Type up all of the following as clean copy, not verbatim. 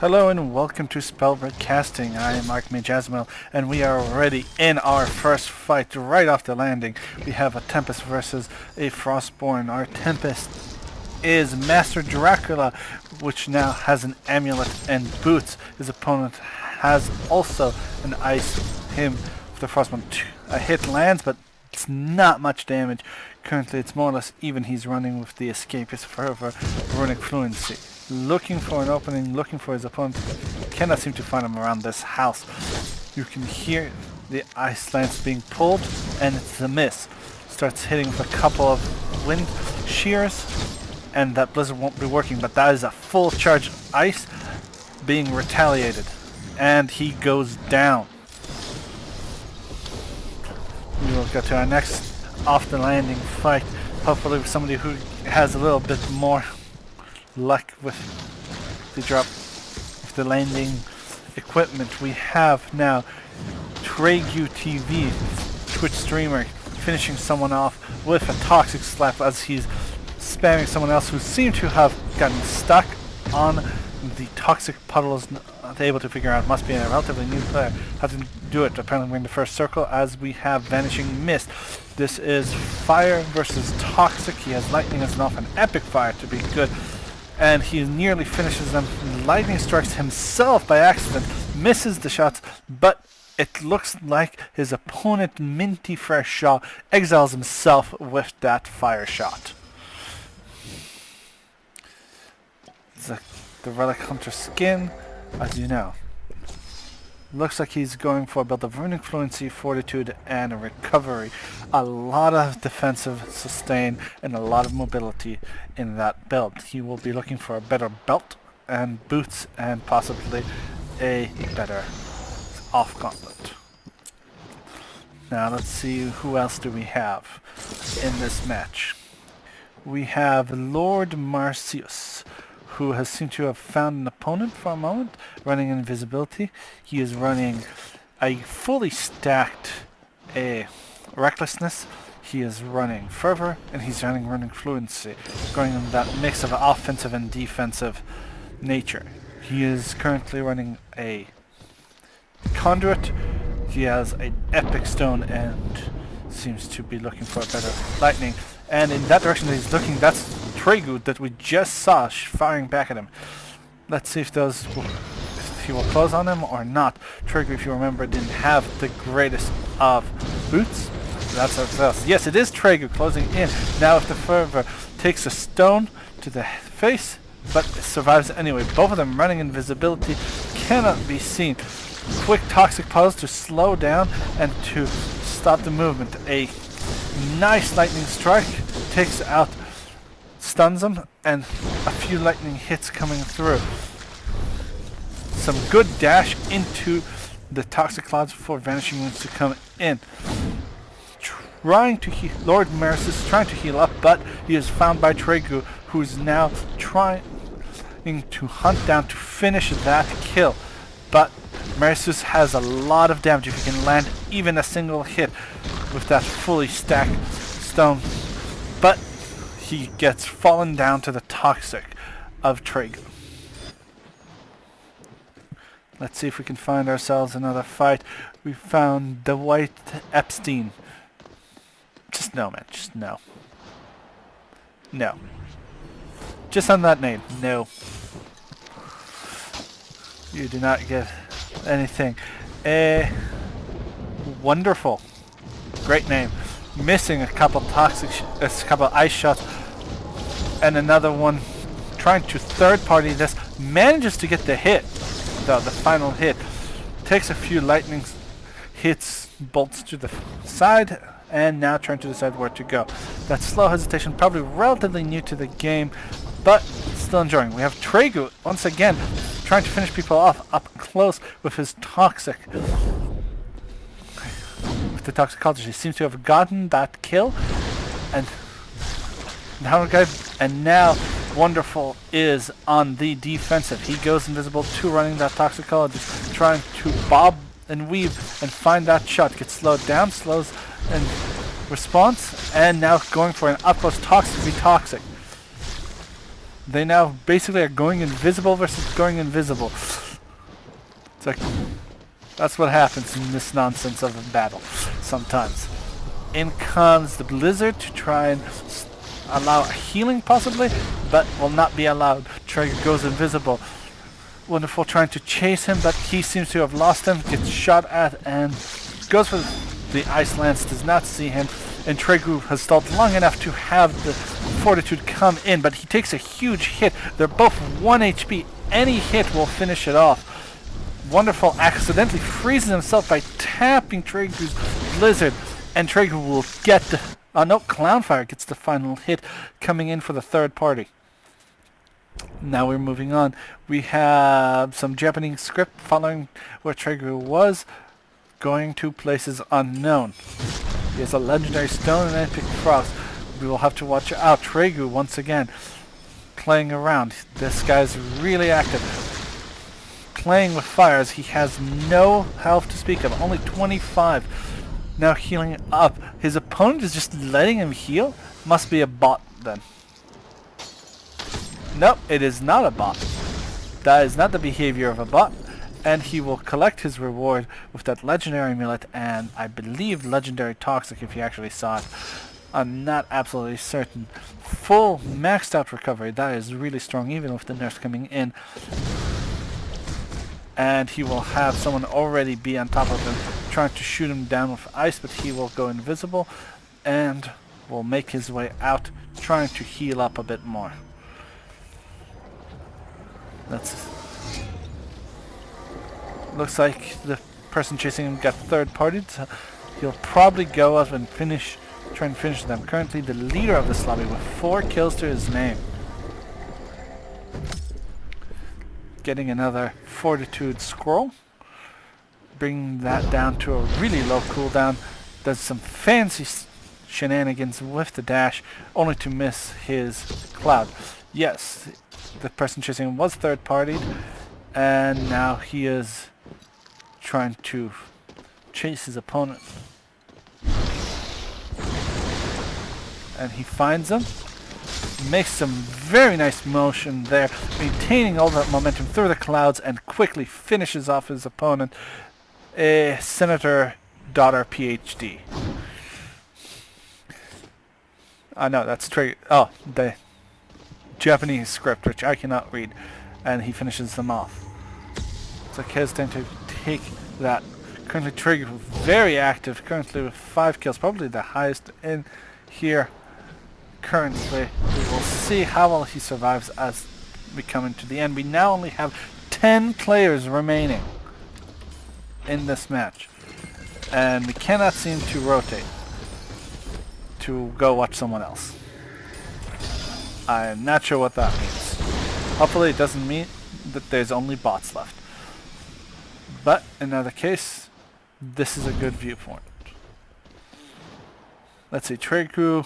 Hello and welcome to Spellbreak Casting. I am Archmage Asmel, and we are already in our first fight right off the landing. We have a Tempest versus a Frostborn. Our Tempest is Master Dracula, which now has an amulet and boots. His opponent has also an ice. Him, the Frostborn, a hit lands, but it's not much damage. Currently it's more or less even. He's running with the Escapist Fervor, Runic Fluency. Looking for an opening, looking for his opponent. Cannot seem to find him around this house. You can hear the ice lance being pulled, and it's a miss. Starts hitting with a couple of wind shears, and that blizzard won't be working, but that is a full charge ice being retaliated. And he goes down. We will get to our next off the landing fight, hopefully with somebody who has a little bit more luck with the drop of the landing equipment. We have now Tregu TV, Twitch streamer, finishing someone off with a toxic slap as he's spamming someone else who seemed to have gotten stuck on the toxic puddles. Not able to figure out, must be a relatively new player. How to do it. Apparently we're in the first circle as we have Vanishing Mist. This is fire versus toxic. He has lightning as an off an epic fire to be good, and he nearly finishes them. Lightning strikes himself by accident, misses the shots, but it looks like his opponent, Minty Fresh Shaw, exiles himself with that fire shot. The Relic Hunter skin, as you know. Looks like he's going for a build of Runic Fluency, Fortitude, and Recovery. A lot of defensive sustain and a lot of mobility in that build. He will be looking for a better belt and boots and possibly a better off gauntlet. Now let's see, who else do we have in this match. We have Lord Marcius, who has seemed to have found an opponent for a moment, running invisibility. He is running a fully stacked Recklessness. He is running Fervor, and he's running Fluency, going in that mix of offensive and defensive nature. He is currently running a Conduit. He has an Epic Stone and seems to be looking for a better Lightning. And in that direction that he's looking, that's Tregu that we just saw firing back at him. Let's see if he will close on him or not. Tregu, if you remember, didn't have the greatest of boots. That's ourselves. Yes, it is Tregu closing in. Now if the Fervor takes a stone to the face, but survives anyway. Both of them running invisibility, cannot be seen. Quick toxic pulse to slow down and to stop the movement. A nice lightning strike takes out, stuns him, and a few lightning hits coming through. Some good dash into the toxic clouds before Vanishing Winds to come in. Trying to heal, Lord Maris is trying to heal up, but he is found by Tregu, who is now trying to hunt down to finish that kill. But Marisus has a lot of damage if he can land even a single hit with that fully stacked stone. But he gets fallen down to the toxic of Tregu. Let's see if we can find ourselves another fight. We found the White Epstein. Just no, man. Just no. No. Just on that name. No. You do not get anything. Wonderful. Great name. Missing a couple toxic, a couple ice shots, and another one trying to third party this. Manages to get the hit, though, the final hit. Takes a few lightning hits, bolts to the side, and now trying to decide where to go. That slow hesitation, probably relatively new to the game, but still enjoying. We have Tregu once again trying to finish people off up close with his toxic. With the toxicologist, he seems to have gotten that kill, and now Wonderful is on the defensive. He goes invisible too, running that toxicologist, trying to bob and weave and find that shot. Gets slowed down, slows and response, and now going for an up close toxic v toxic. They now basically are going invisible versus going invisible. It's like, that's what happens in this nonsense of a battle sometimes. In comes the Blizzard to try and allow healing possibly, but will not be allowed. Traeger goes invisible. Wonderful trying to chase him, but he seems to have lost him, gets shot at, and goes for the Ice Lance, does not see him, and Traeger has stalled long enough to have the Fortitude come in, but he takes a huge hit. They're both 1 HP. Any hit will finish it off. Wonderful accidentally freezes himself by tapping Traeger's Blizzard, and Traeger will get the... no, Clownfire gets the final hit, coming in for the third party. Now we're moving on. We have some Japanese script following where Traeger was, going to places unknown. He has a legendary stone and epic frost. We will have to watch out. Traeger once again playing around. This guy's really active. Playing with fires. He has no health to speak of, only 25. Now healing up. His opponent is just letting him heal? Must be a bot then. Nope, it is not a bot. That is not the behavior of a bot. And he will collect his reward with that legendary amulet and I believe legendary toxic if you actually saw it. I'm not absolutely certain. Full maxed out recovery. That is really strong even with the nurse coming in. And he will have someone already be on top of him trying to shoot him down with ice, but he will go invisible and will make his way out trying to heal up a bit more. Looks like the person chasing him got third partied, so he'll probably go up and try and finish them. Currently the leader of this lobby with 4 kills to his name. Getting another Fortitude scroll. Bringing that down to a really low cooldown. Does some fancy shenanigans with the dash, only to miss his cloud. Yes, the person chasing him was third partied, and now he is trying to chase his opponent. And he finds him. Makes some very nice motion there, maintaining all that momentum through the clouds and quickly finishes off his opponent. A Senator Daughter PhD. No, that's Traeger. Oh, the Japanese script, which I cannot read. And he finishes them off. It's like hesitant to take that. Currently Traeger very active, currently with 5 kills, probably the highest in here. Currently, we will see how well he survives as we come into the end. We now only have 10 players remaining in this match, and we cannot seem to rotate to go watch someone else. I am not sure what that means. Hopefully it doesn't mean that there's only bots left, but in either case, this is a good viewpoint. Let's see, Traeger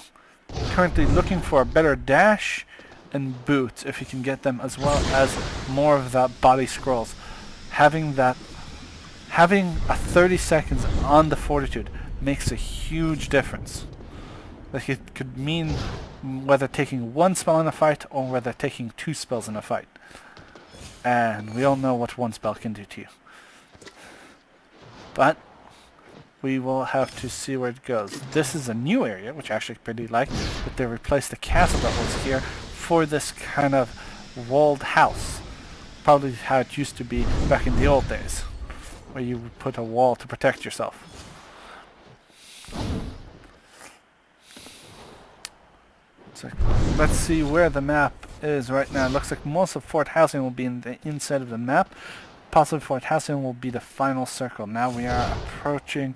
currently looking for a better dash and boots if he can get them, as well as more of that body scrolls. Having a 30 seconds on the Fortitude makes a huge difference. Like, it could mean whether taking 1 spell in a fight or whether taking 2 spells in a fight. And we all know what 1 spell can do to you. But we will have to see where it goes. This is a new area, which I actually pretty like, but they replaced the castle that was here for this kind of walled house. Probably how it used to be back in the old days, where you would put a wall to protect yourself. So let's see where the map is right now. It looks like most of Fort Housing will be in the inside of the map. Possibly Fort Housing will be the final circle. Now we are approaching,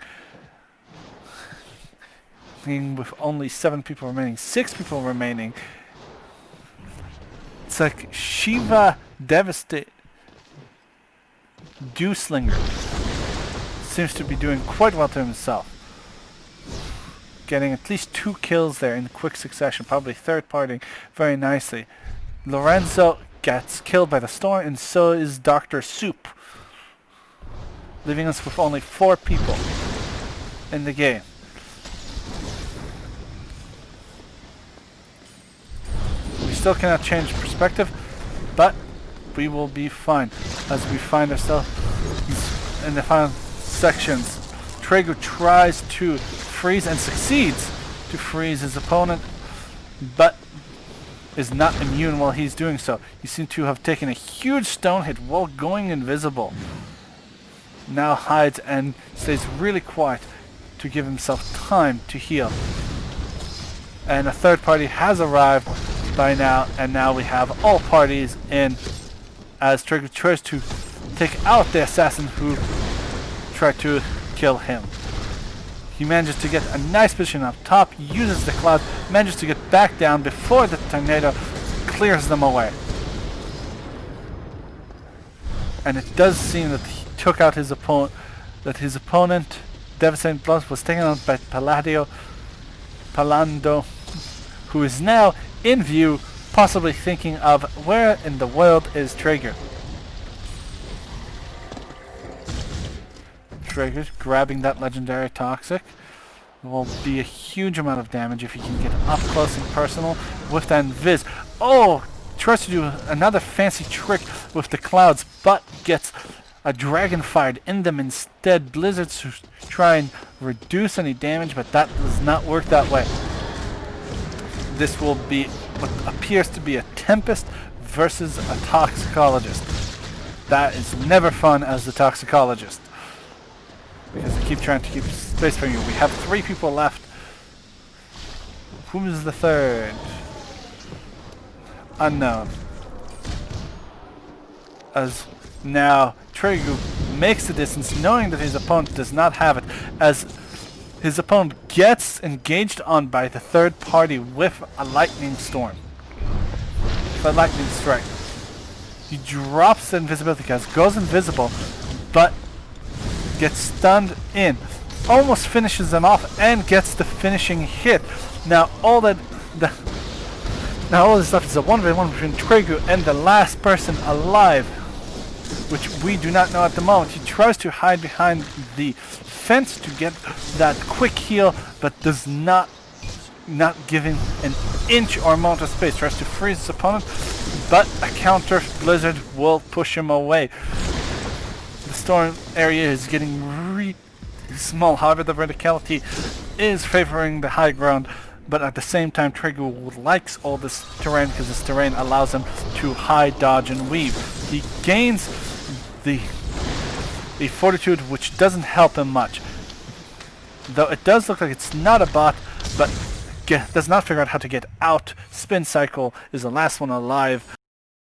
with only 7 people remaining, 6 people remaining. It's like Shiva Devastate Dewslinger seems to be doing quite well to himself. Getting at least 2 kills there in quick succession, probably third partying very nicely. Lorenzo gets killed by the storm, and so is Dr. Soup, leaving us with only 4 people in the game. We still cannot change perspective perspective, but we will be fine as we find ourselves in the final sections. Traegu tries to freeze and succeeds to freeze his opponent, but is not immune while he's doing so. He seems to have taken a huge stone hit while going invisible. Now hides and stays really quiet to give himself time to heal. And a third party has arrived by now, and now we have all parties in as Traegu tries to take out the assassin who tried to kill him. He manages to get a nice position up top, uses the cloud, manages to get back down before the tornado clears them away. And it does seem that he took out his opponent, Devastating Blows, was taken out by Palando, who is now in view, possibly thinking of where in the world is Traegu. Traegu grabbing that legendary toxic will be a huge amount of damage if you can get up close and personal with that invis. Oh, tries to do another fancy trick with the clouds, but gets a dragon fired in them instead. Blizzards to try and reduce any damage, but that does not work that way. This will be what appears to be a Tempest versus a Toxicologist. That is never fun as the Toxicologist, because they keep trying to keep space from you. We have 3 people left. Who's the third? Unknown. As now Traegu makes the distance, knowing that his opponent does not have it, as his opponent gets engaged on by the third party with a lightning storm. A lightning strike. He drops the invisibility cast, goes invisible, but gets stunned in. Almost finishes them off and gets the finishing hit. Now all that's left is a 1v1 between Traegu and the last person alive, which we do not know at the moment. He tries to hide behind the fence to get that quick heal, but does not give him an inch or amount of space. Tries to freeze his opponent, but a counter blizzard will push him away. The storm area is getting really small, however the verticality is favoring the high ground, but at the same time Traegu likes all this terrain because this terrain allows him to hide, dodge, and weave. He gains the fortitude, which doesn't help him much, though it does look like it's not a bot, but does not figure out how to get out. Spin Cycle is the last one alive.